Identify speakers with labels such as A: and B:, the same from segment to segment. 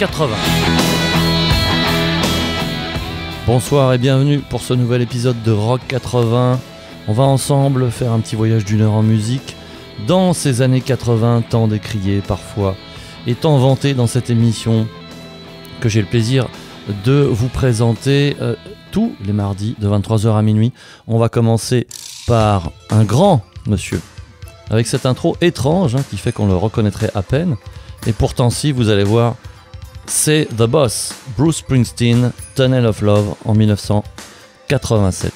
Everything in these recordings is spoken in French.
A: 80. Bonsoir et bienvenue pour ce nouvel épisode de Rock 80. On va ensemble faire un petit voyage d'une heure en musique dans ces années 80 tant décriées parfois et tant vantées dans cette émission que j'ai le plaisir de vous présenter tous les mardis de 23h à minuit. On va commencer par un grand monsieur avec cette intro étrange qui fait qu'on le reconnaîtrait à peine. Et pourtant si vous allez voir, c'est The Boss, Bruce Springsteen, Tunnel of Love en 1987.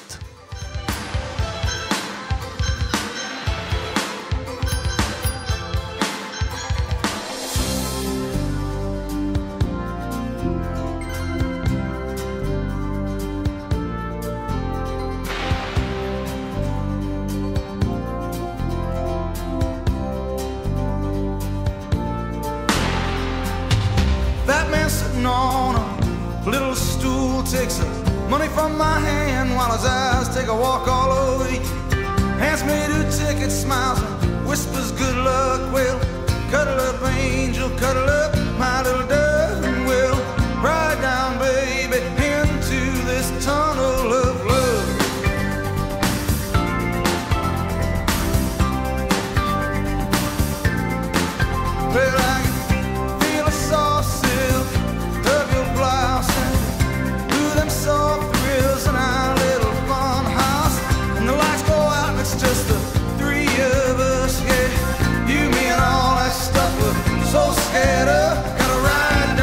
B: So scared of, gotta ride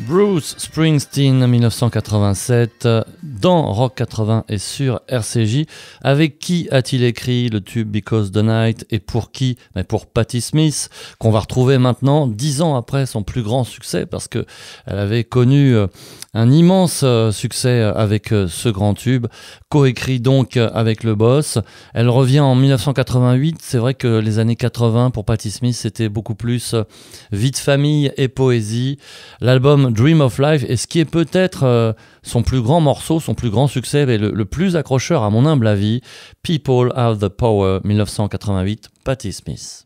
A: Bruce Springsteen 1987 dans Rock 80 et sur RCJ. Avec qui a-t-il écrit le tube Because the Night et pour qui? Pour Patti Smith, qu'on va retrouver maintenant 10 ans après son plus grand succès, parce que elle avait connu un immense succès avec ce grand tube, coécrit donc avec le boss. Elle revient en 1988. C'est vrai que les années 80 pour Patti Smith, c'était beaucoup plus vie de famille et poésie. L'album Dream of Life est ce qui est peut-être son plus grand morceau, son plus grand succès, mais le plus accrocheur à mon humble avis. People Have the Power 1988, Patti Smith.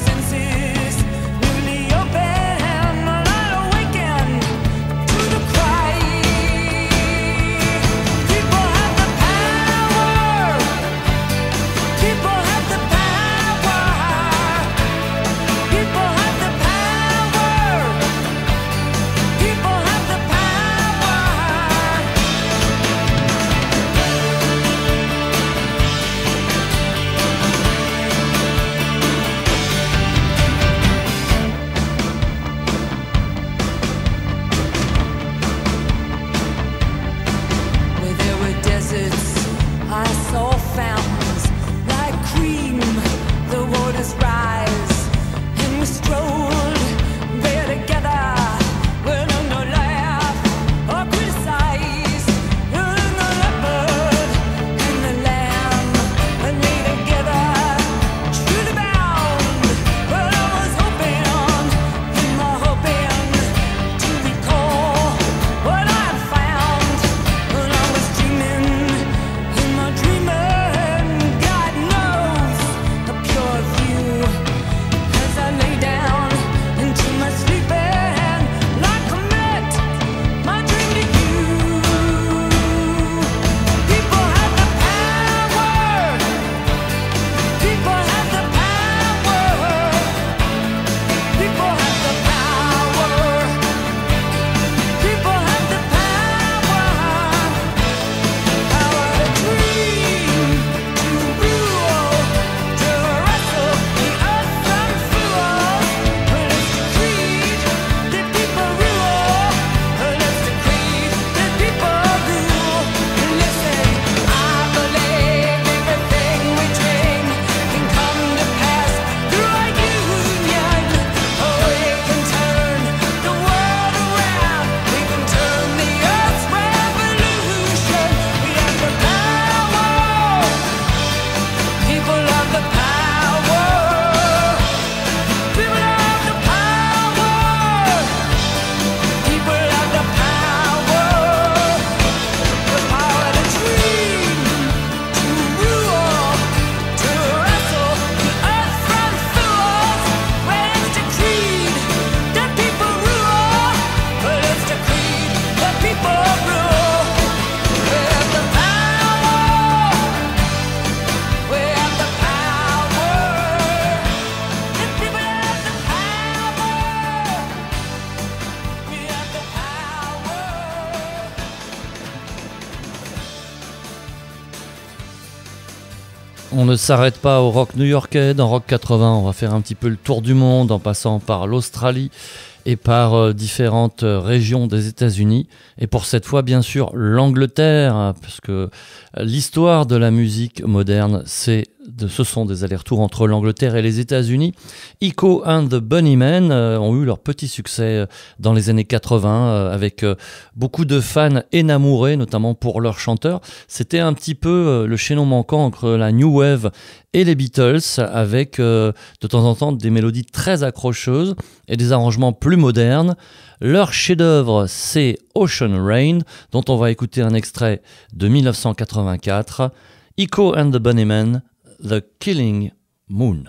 B: Senses
A: On ne s'arrête pas au rock new-yorkais. Dans Rock 80, on va faire un petit peu le tour du monde en passant par l'Australie et par différentes régions des États-Unis. Et pour cette fois, bien sûr, l'Angleterre, parce que l'histoire de la musique moderne, ce sont des allers-retours entre l'Angleterre et les États-Unis. Echo and the Bunnymen ont eu leur petit succès dans les années 80 avec beaucoup de fans énamourés, notamment pour leur chanteur. C'était un petit peu le chaînon manquant entre la New Wave et les Beatles, avec de temps en temps des mélodies très accrocheuses et des arrangements plus modernes. Leur chef-d'œuvre, c'est Ocean Rain, dont on va écouter un extrait de 1984. Echo and the Bunnymen, The Killing Moon.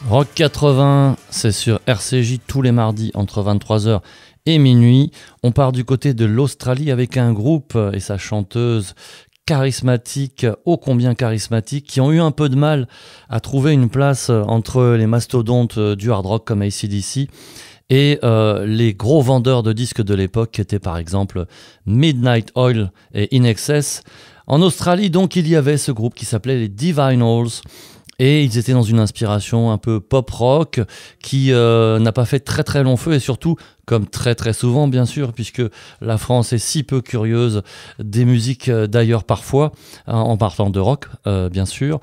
A: Rock 80, c'est sur RCJ tous les mardis entre 23h et minuit. On part du côté de l'Australie avec un groupe et sa chanteuse charismatique, ô combien charismatique, qui ont eu un peu de mal à trouver une place entre les mastodontes du hard rock comme AC/DC et les gros vendeurs de disques de l'époque qui étaient par exemple Midnight Oil et In Excess. En Australie donc il y avait ce groupe qui s'appelait les Divinyls. Et ils étaient dans une inspiration un peu pop-rock qui n'a pas fait très très long feu et surtout, comme très très souvent bien sûr, puisque la France est si peu curieuse des musiques d'ailleurs parfois, en parlant de rock bien sûr,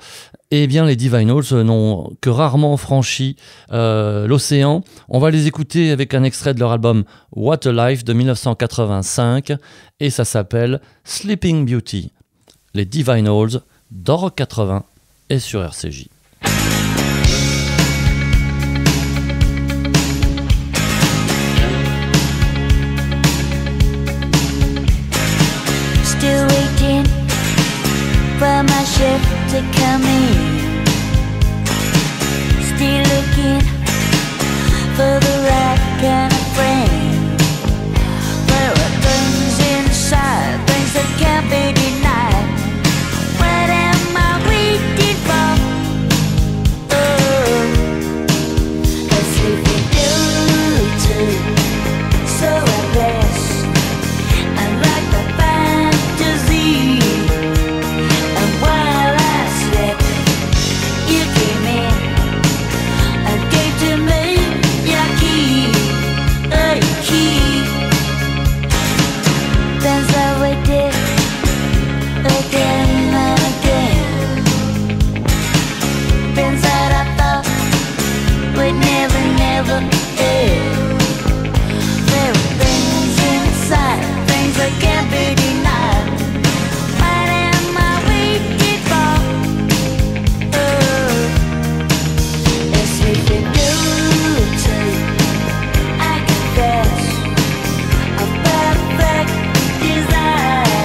A: et bien les Divinyls n'ont que rarement franchi l'océan. On va les écouter avec un extrait de leur album What a Life de 1985 et ça s'appelle Sleeping Beauty. Les Divinyls dans Rock 80 et sur RCJ.
B: Still waiting for my shift to come in. Still looking for the right kind of friend. There are things inside, things that can't be denied. What am I waiting for? Oh, a sleeping beauty, so I guess I like the fantasy. And while I slept, you came in and gave to me your key, a key. Then I waited again and again. Things that I thought would never, never end. There are things inside, things that can't be denied. What am I waiting for? Oh, a sleeping beauty, I confess, a perfect desire.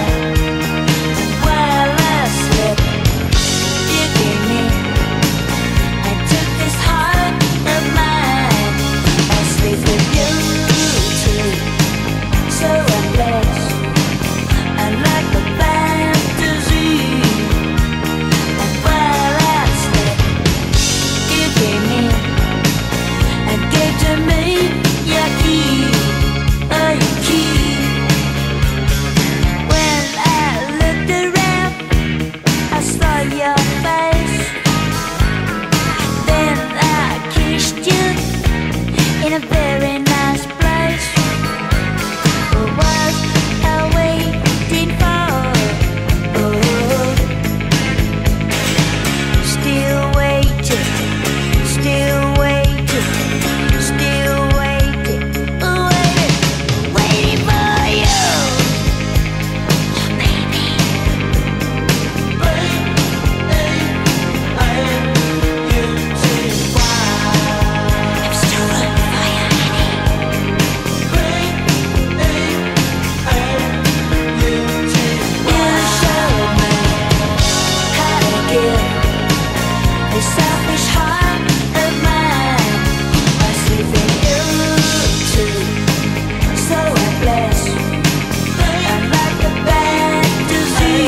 B: And while I slept, you came in and took this heart of mine. A sleeping beauty, so I'm blessed. I like the fantasy. And while I slept, you came in and gave to me your key, oh, your key. When I looked around, I saw your face. Then I kissed you in a very nice place. What was I waiting for? Oh, still waiting, still waiting, still waiting, waiting, waiting for you, baby. I'm still looking for you, you showed me how to give the selfish heart of mine. My sleeping beauty, so I'm blessed. I like the fantasy.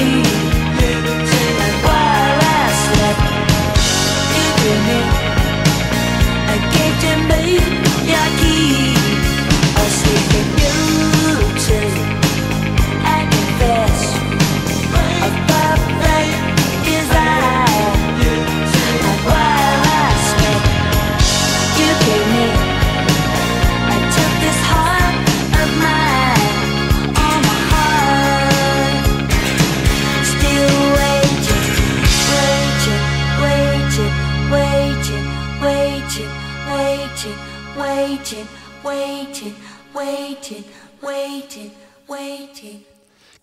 B: And while I slept, you came in and gave to me your key. A sleeping beauty, I confess, a perfect desire. And while I slept, you came in and took this heart of mine. Oh, my heart, still waiting, waiting, waiting, waiting, waiting, waiting, waiting, waiting, waiting, waiting.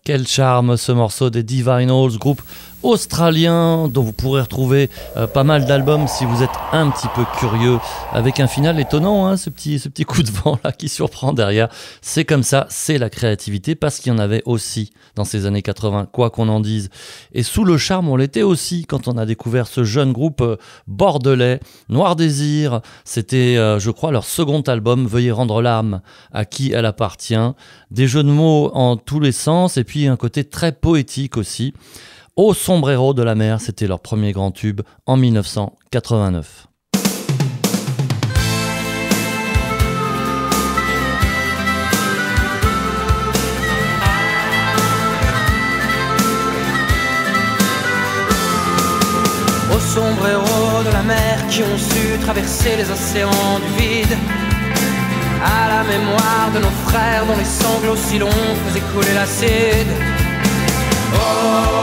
A: Quel charme ce morceau des Divinyls, groupe australien dont vous pourrez retrouver pas mal d'albums si vous êtes un petit peu curieux, avec un final étonnant, hein, ce petit coup de vent là qui surprend derrière. C'est comme ça, c'est la créativité, parce qu'il y en avait aussi dans ces années 80, quoi qu'on en dise. Et sous le charme, on l'était aussi quand on a découvert ce jeune groupe bordelais, Noir Désir. C'était, je crois, leur second album, Veuillez rendre l'âme à qui elle appartient. Des jeux de mots en tous les sens, et puis un côté très poétique aussi. Au sombrero de la mer, c'était leur premier grand tube en 1989.
C: Au sombrero de la mer qui ont su traverser les océans du vide, à la mémoire de nos frères dont les sanglots si longs faisaient couler l'acide. Always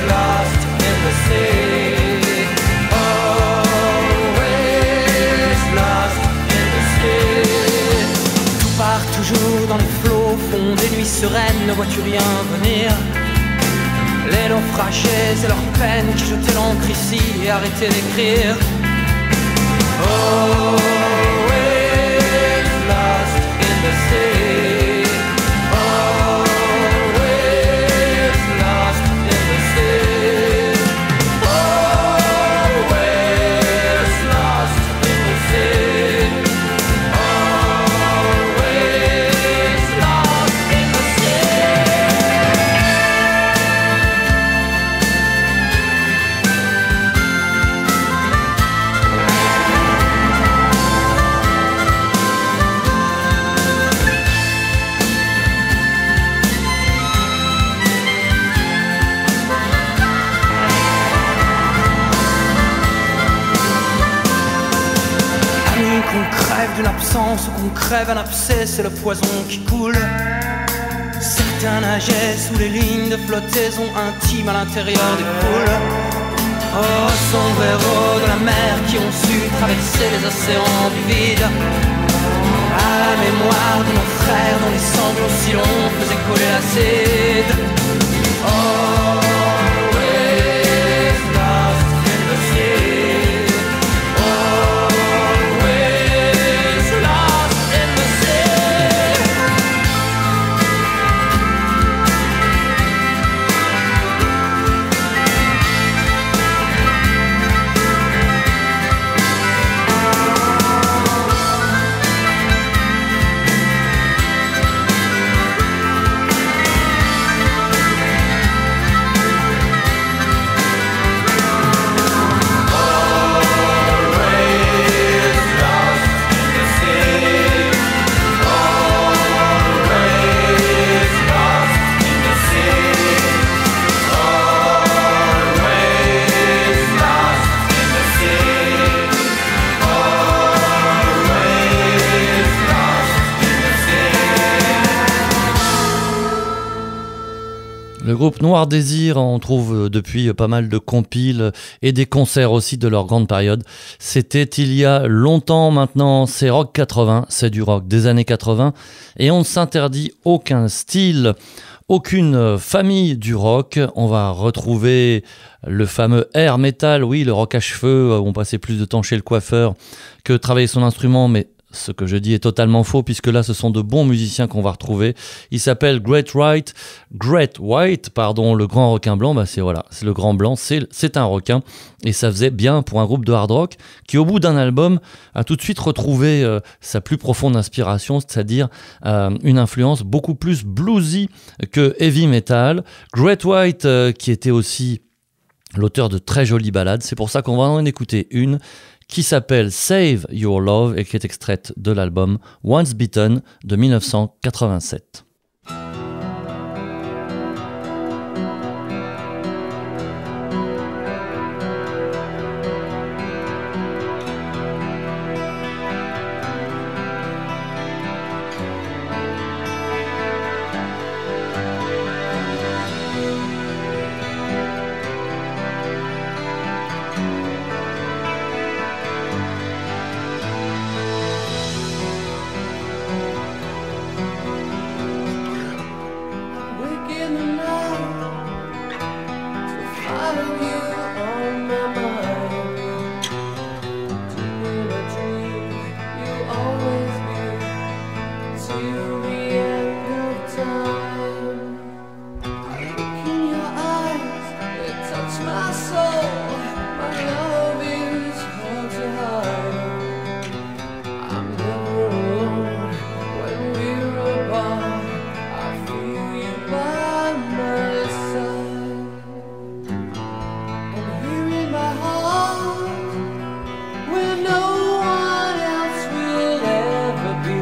C: lost in the sea. Always lost in the sea. Tout part toujours dans les flots, fond des nuits sereines, ne vois-tu rien venir? Les naufragés et leurs peines qui jetaient l'encre ici et arrêtaient d'écrire. Always lost in the sea. D'une absence ou qu'on crève un abcès, c'est le poison qui coule. Certains nageaient sous les lignes de flottaison intime à l'intérieur des poules. Oh, sombrero de la mer qui ont su traverser les océans du vide, à la mémoire de nos frères dont les sanglots si longs faisaient couler l'acide. Always lost in the sea.
A: Le groupe Noir Désir, on trouve depuis pas mal de compiles et des concerts aussi de leur grande période. C'était il y a longtemps maintenant, c'est rock 80, c'est du rock des années 80 et on ne s'interdit aucun style, aucune famille du rock. On va retrouver le fameux air metal, oui, le rock à cheveux, où on passait plus de temps chez le coiffeur que travailler son instrument, mais ce que je dis est totalement faux, puisque là, ce sont de bons musiciens qu'on va retrouver. Il s'appelle Great White, le grand requin blanc. Bah c'est le grand blanc, c'est un requin. Et ça faisait bien pour un groupe de hard rock qui, au bout d'un album, a tout de suite retrouvé sa plus profonde inspiration, c'est-à-dire une influence beaucoup plus bluesy que heavy metal. Great White, qui était aussi l'auteur de très jolies ballades. C'est pour ça qu'on va en écouter une qui s'appelle Save Your Love et qui est extraite de l'album Once Bitten de 1987.
D: till the end of time. I look in your eyes, they touch my soul. My love is hard to hide. I'm never alone when we're apart. I feel you by my side. And here in my heart, where no one else will ever be,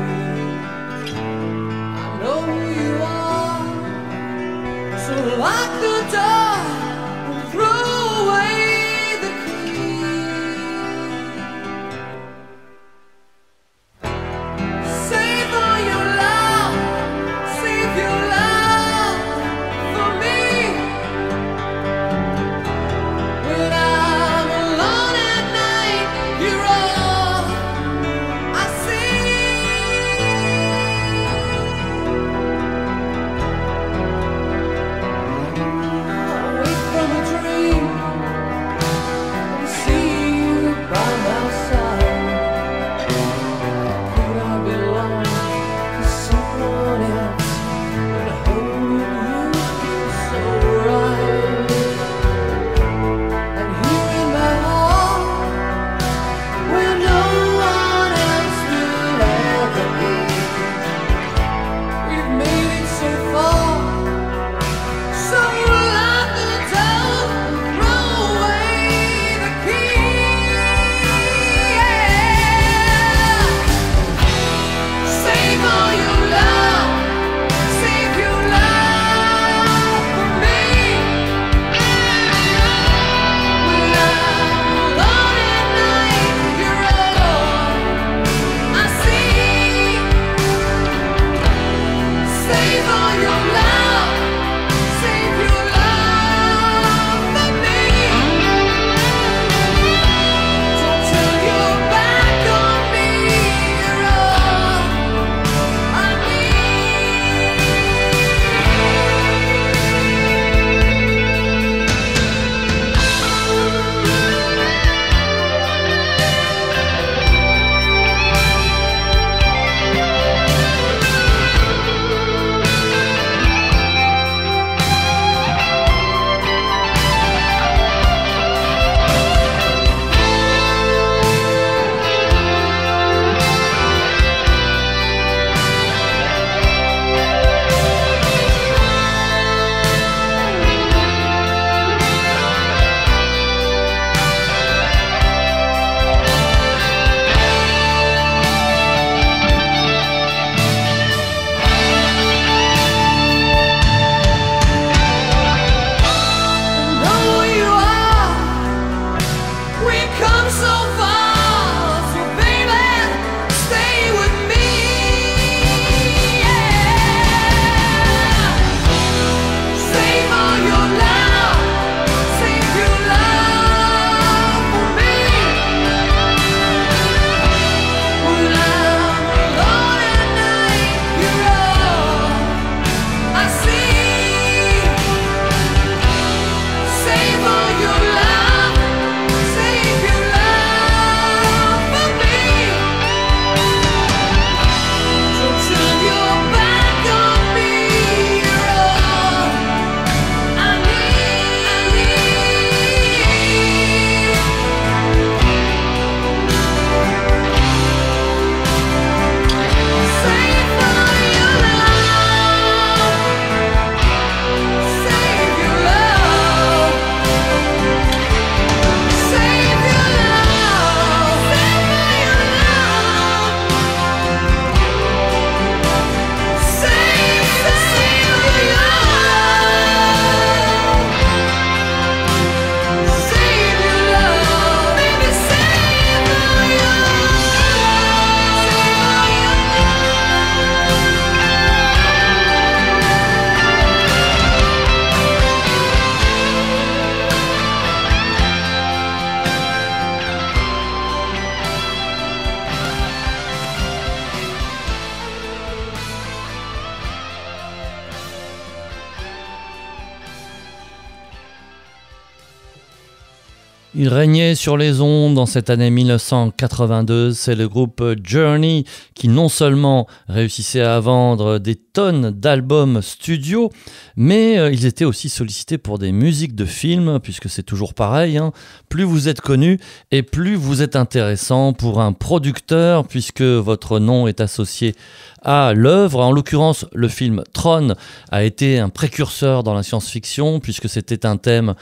A: Il régnait sur les ondes dans cette année 1982, c'est le groupe Journey qui non seulement réussissait à vendre des tonnes d'albums studio, mais ils étaient aussi sollicités pour des musiques de films, puisque c'est toujours pareil, hein. Plus vous êtes connu et plus vous êtes intéressant pour un producteur, puisque votre nom est associé à l'œuvre. En l'occurrence, le film Tron a été un précurseur dans la science-fiction, puisque c'était un thème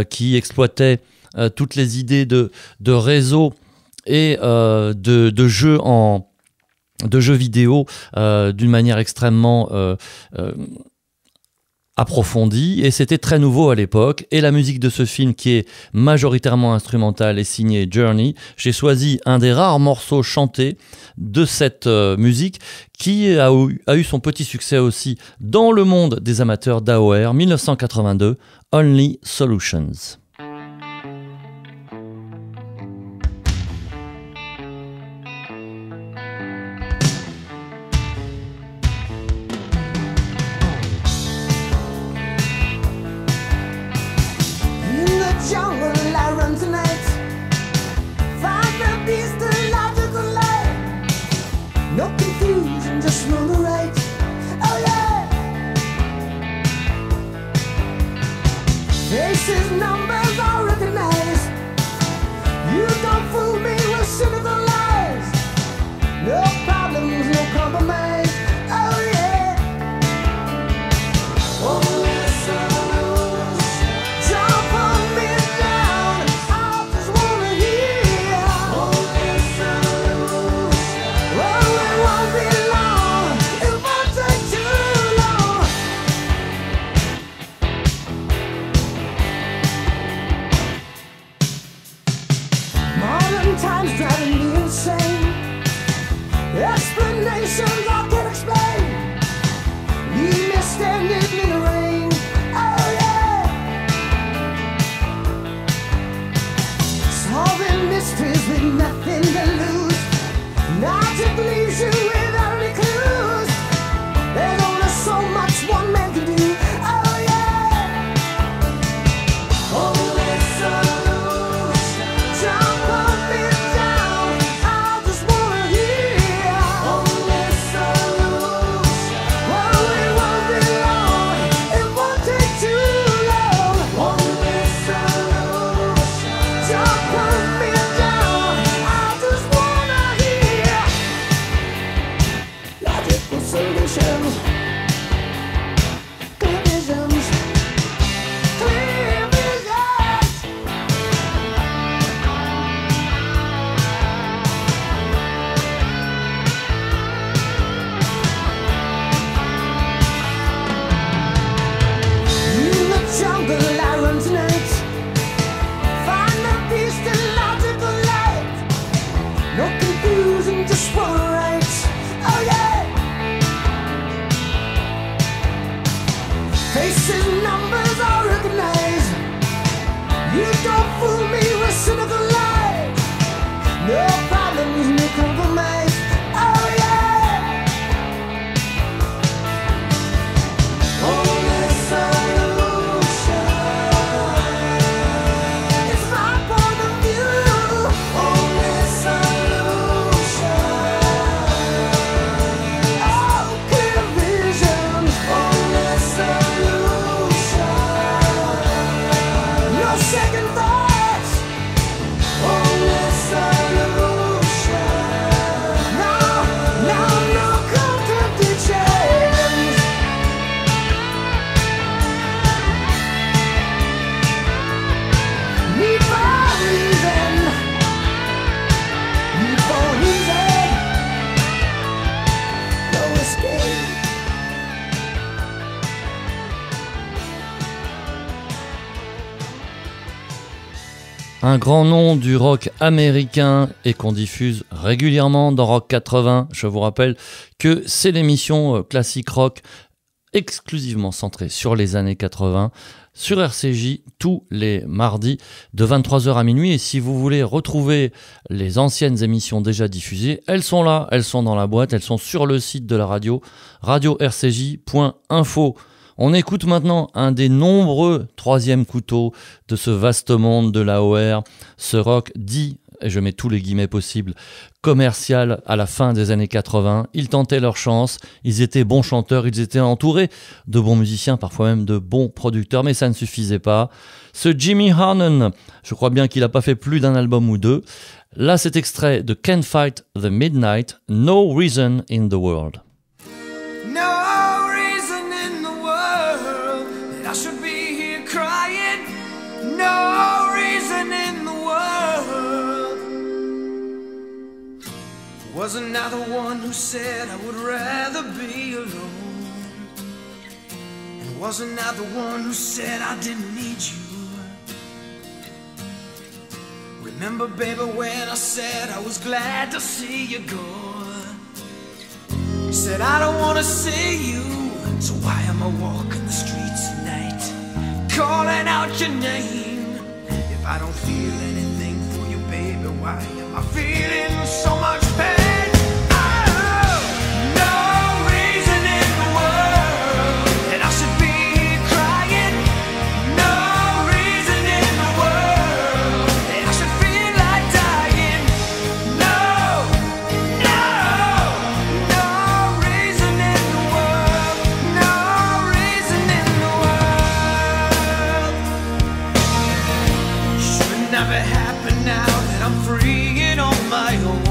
A: qui exploitait toutes les idées de réseau et de jeux vidéo d'une manière extrêmement approfondie, et c'était très nouveau à l'époque. Et la musique de ce film, qui est majoritairement instrumentale, est signée Journey. J'ai choisi un des rares morceaux chantés de cette musique qui a eu son petit succès aussi dans le monde des amateurs d'AOR. 1982, Only Solutions. Un grand nom du rock américain et qu'on diffuse régulièrement dans Rock 80. Je vous rappelle que c'est l'émission classique rock exclusivement centrée sur les années 80 sur RCJ tous les mardis de 23h à minuit. Et si vous voulez retrouver les anciennes émissions déjà diffusées, elles sont là, elles sont dans la boîte, elles sont sur le site de la radio, radio-rcj.info. On écoute maintenant un des nombreux troisièmes couteaux de ce vaste monde de l'AOR, ce rock dit, et je mets tous les guillemets possibles, commercial à la fin des années 80. Ils tentaient leur chance, ils étaient bons chanteurs, ils étaient entourés de bons musiciens, parfois même de bons producteurs, mais ça ne suffisait pas. Ce Jimmy Harnon, je crois bien qu'il n'a pas fait plus d'un album ou deux. Là, cet extrait de Can't Fight the Midnight, No Reason in the World.
C: No reason in the world that I should be here crying. No reason in the world. Wasn't I the one who said I would rather be alone? And wasn't I the one who said I didn't need you? Remember, baby, when I said I was glad to see you go? You said I don't wanna see you, so why am I walking the streets at night, calling out your name? If I don't feel anything for you, baby, why am I feeling so much pain? Oh, no reason in the world that I should be here crying. No reason in the world that I should feel like dying. No, no, no reason in the world. No reason in the world. Should never happen now that I'm free and on my own.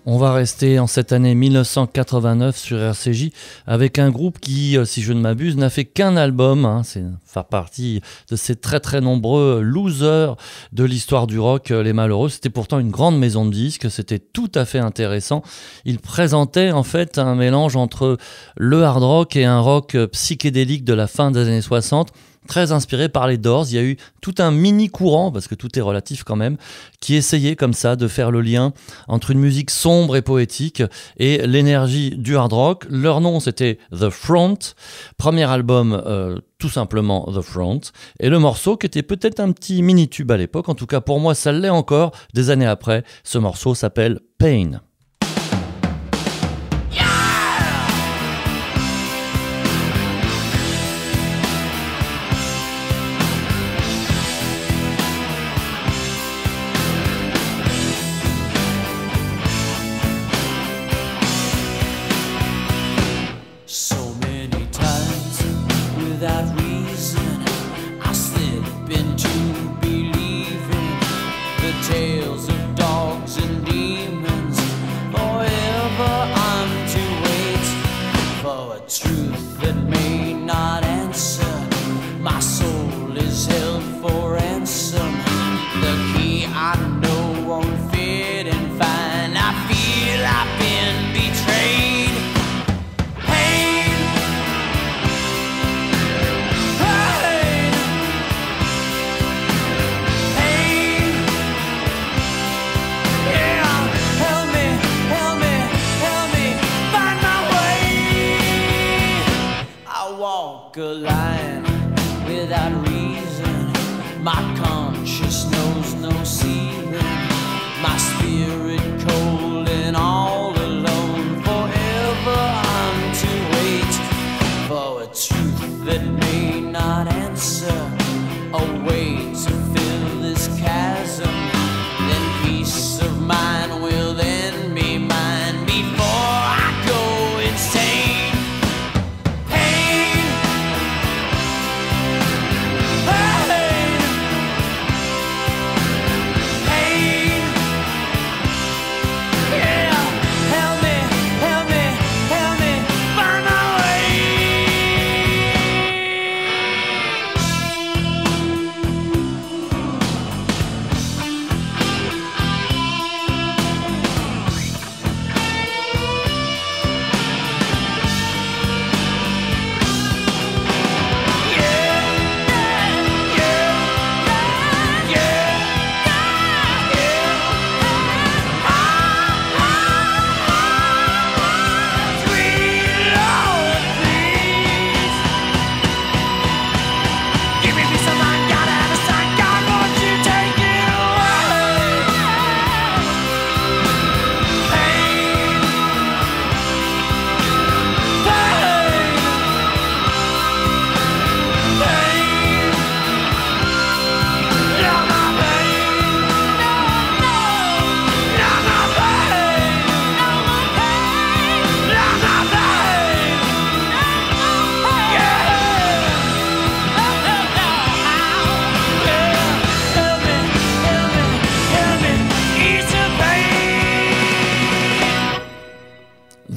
A: On va rester en cette année 1989 sur RCJ avec un groupe qui, si je ne m'abuse, n'a fait qu'un album. Hein, c'est faire partie de ces très très nombreux losers de l'histoire du rock, les malheureux. C'était pourtant une grande maison de disques, c'était tout à fait intéressant. Ils présentaient en fait un mélange entre le hard rock et un rock psychédélique de la fin des années 60. Très inspiré par les Doors, il y a eu tout un mini courant, parce que tout est relatif quand même, qui essayait comme ça de faire le lien entre une musique sombre et poétique et l'énergie du hard rock. Leur nom c'était The Front, premier album tout simplement The Front, et le morceau qui était peut-être un petit mini tube à l'époque, en tout cas pour moi ça l'est encore des années après, ce morceau s'appelle Pain.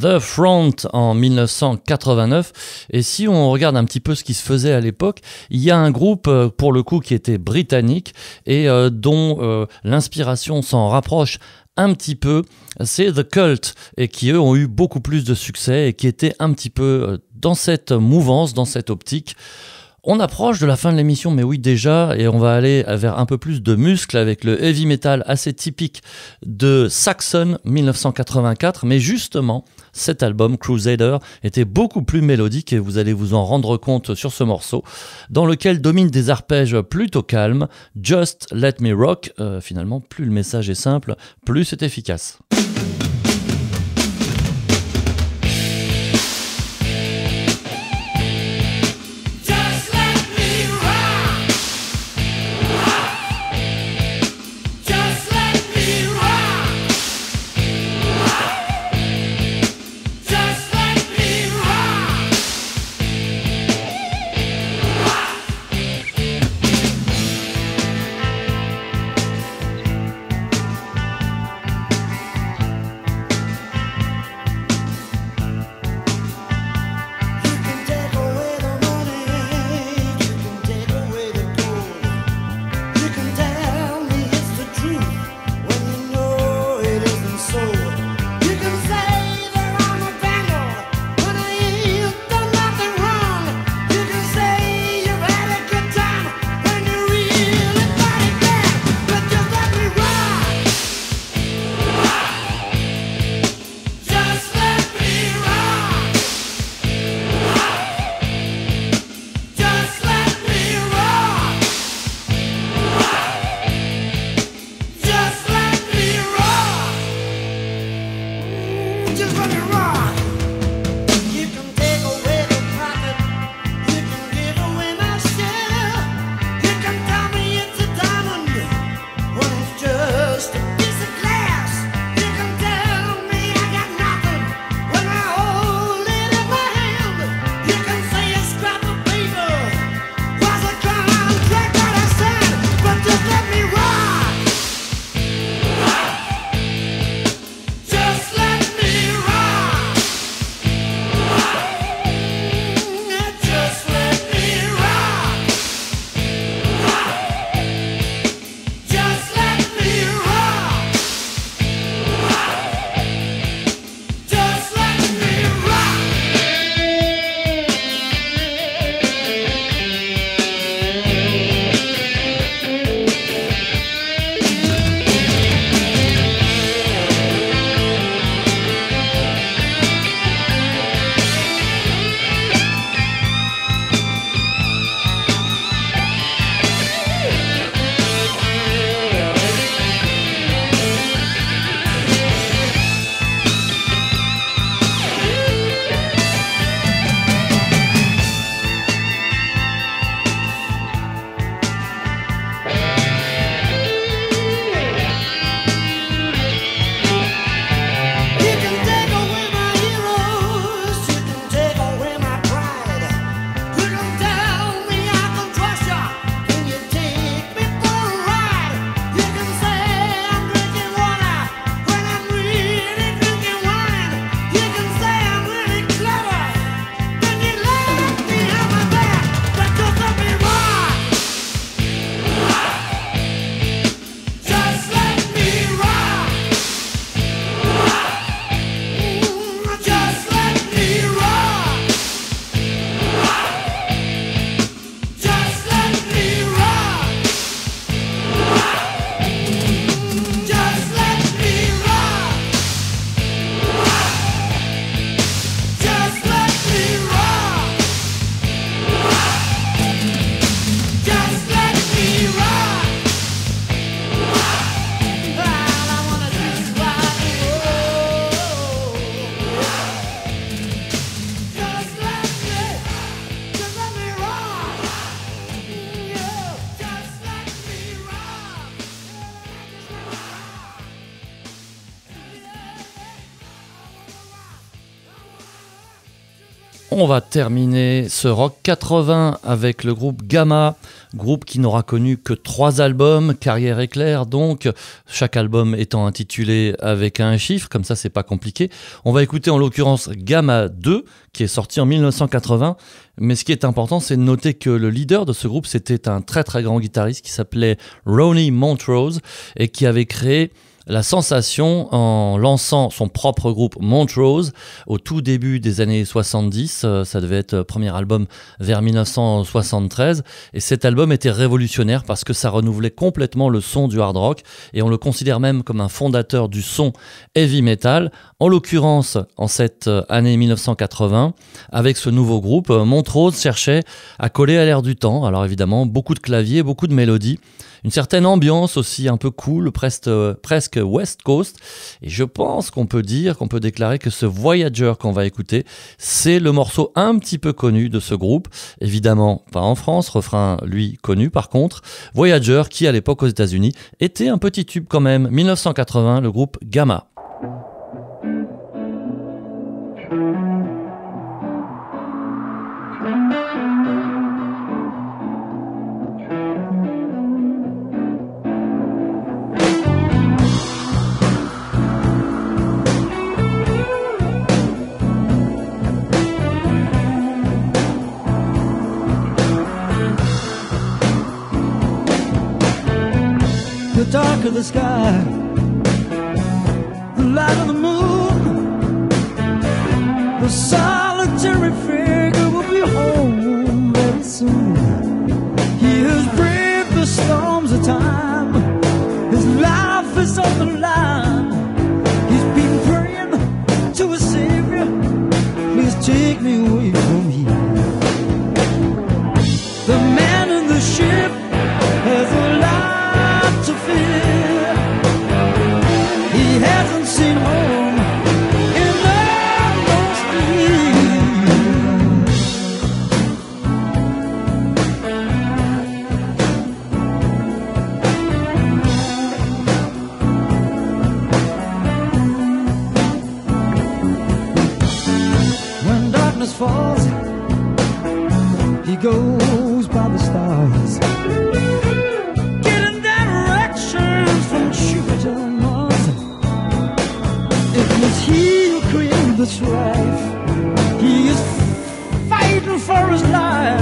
A: The Front en 1989, et si on regarde un petit peu ce qui se faisait à l'époque, il y a un groupe pour le coup qui était britannique et dont l'inspiration s'en rapproche un petit peu, c'est The Cult, et qui eux ont eu beaucoup plus de succès et qui étaient un petit peu dans cette mouvance, dans cette optique. On approche de la fin de l'émission, mais oui déjà, et on va aller vers un peu plus de muscles avec le heavy metal assez typique de Saxon 1984, mais justement, cet album Crusader était beaucoup plus mélodique et vous allez vous en rendre compte sur ce morceau, dans lequel dominent des arpèges plutôt calmes. Just Let Me Rock, finalement, plus le message est simple, plus c'est efficace. On va terminer ce rock 80 avec le groupe Gamma, groupe qui n'aura connu que 3 albums, carrière éclair donc, chaque album étant intitulé avec un chiffre, comme ça c'est pas compliqué. On va écouter en l'occurrence Gamma 2 qui est sorti en 1980, mais ce qui est important c'est de noter que le leader de ce groupe c'était un très très grand guitariste qui s'appelait Ronnie Montrose et qui avait créé la sensation en lançant son propre groupe Montrose au tout début des années 70, ça devait être premier album vers 1973 et cet album était révolutionnaire parce que ça renouvelait complètement le son du hard rock et on le considère même comme un fondateur du son heavy metal. En l'occurrence, en cette année 1980, avec ce nouveau groupe, Montrose cherchait à coller à l'air du temps, alors évidemment beaucoup de claviers, beaucoup de mélodies, une certaine ambiance aussi un peu cool, presque West Coast. Et je pense qu'on peut déclarer que ce Voyager qu'on va écouter, c'est le morceau un petit peu connu de ce groupe. Évidemment, pas en France, refrain lui connu par contre. Voyager qui à l'époque aux États-Unis était un petit tube quand même. 1980, le groupe Gamma.
E: The darker the sky, the lighter the moon, the solitary figure will be home very soon. He has braved the storms of time, his life is on the line. He's been praying to a savior, please take me away from here. The man in the ship has a lot to fear. He hasn't seen home in almost a year. When darkness falls, he goes by the stars, getting directions from Jupiter and Mars. It was he who created the strife. He is fighting for his life.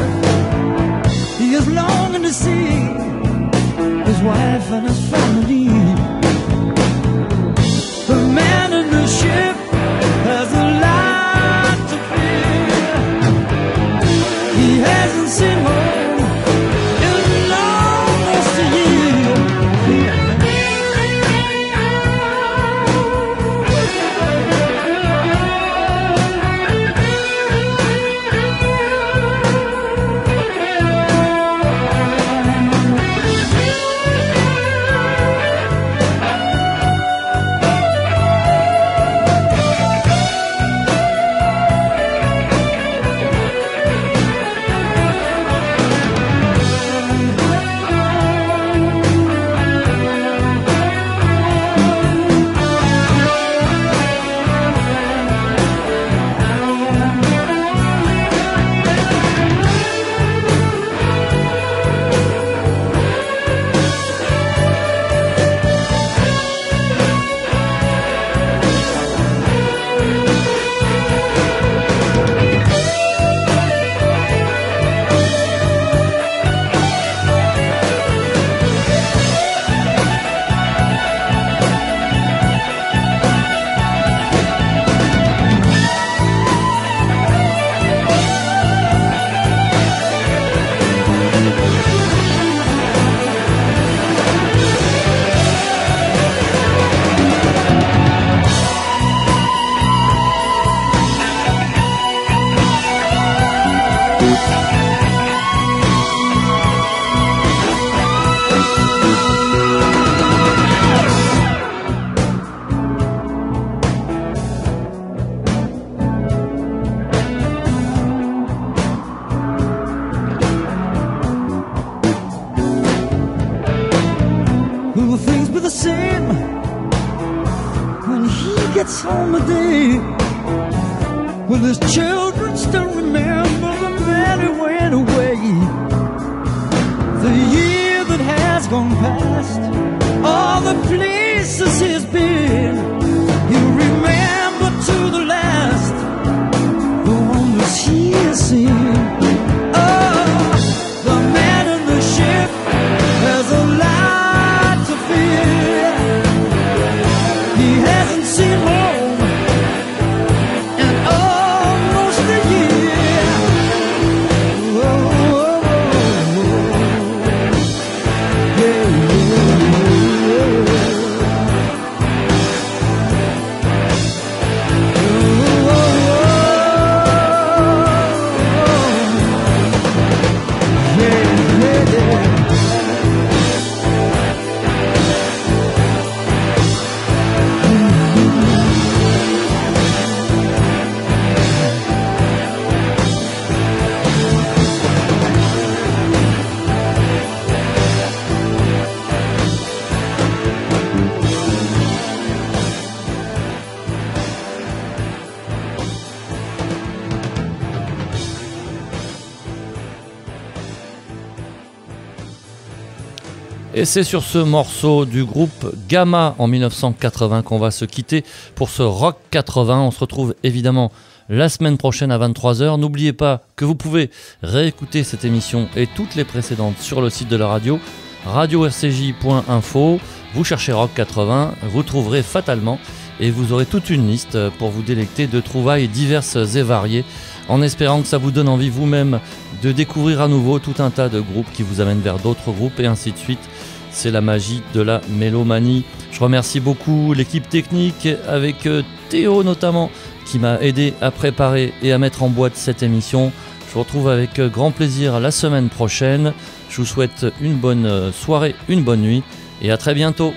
E: He is longing to see his wife and his family. The man in the ship has a lot to fear. He hasn't seen home in almost a year. Will things be the same when he gets home today? Will his children still remember the man who went away. The year that has gone past, all the places he's been. He'll remember to the last the wonders he has seen. Oh, the man in the ship has a lot to fear. He hasn't seen home in almost a year. Oh, yeah,
A: Et c'est sur ce morceau du groupe Gamma en 1980 qu'on va se quitter pour ce Rock 80. On se retrouve évidemment la semaine prochaine à 23h. N'oubliez pas que vous pouvez réécouter cette émission et toutes les précédentes sur le site de la radio, radio-rcj.info. Vous cherchez Rock 80, vous trouverez fatalement et vous aurez toute une liste pour vous délecter de trouvailles diverses et variées, en espérant que ça vous donne envie vous-même de découvrir à nouveau tout un tas de groupes qui vous amènent vers d'autres groupes et ainsi de suite. C'est la magie de la mélomanie. Je remercie beaucoup l'équipe technique avec Théo notamment qui m'a aidé à préparer et à mettre en boîte cette émission. Je vous retrouve avec grand plaisir la semaine prochaine. Je vous souhaite une bonne soirée, une bonne nuit et à très bientôt.